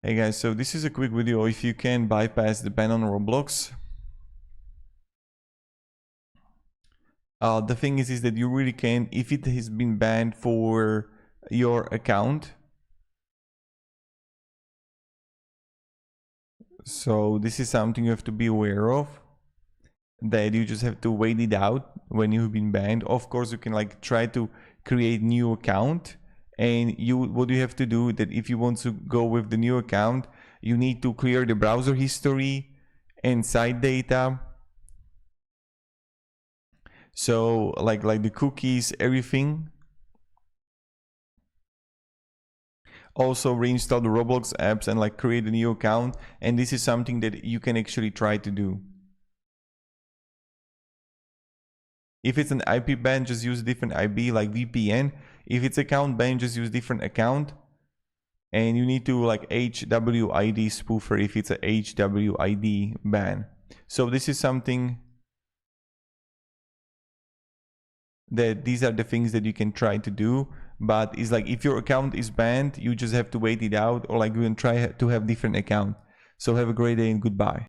Hey guys, so this is a quick video if you can bypass the ban on Roblox. The thing is that you really can if it has been banned for your account. So this is something you have to be aware of, that you just have to wait it out when you've been banned. Of course, you can like try to create new account, and what you have to do that if you want to go with the new account, you need to clear the browser history and site data. So like the cookies, everything. Also reinstall the Roblox apps and like create a new account, and this is something that you can actually try to do. If it's an IP ban, just use a different IP like VPN. If it's account ban, just use different account. And you need to like HWID spoofer if it's a HWID ban. So this is something that these are the things that you can try to do, but it's like if your account is banned, you just have to wait it out, or like you can try to have different account. So have a great day and goodbye.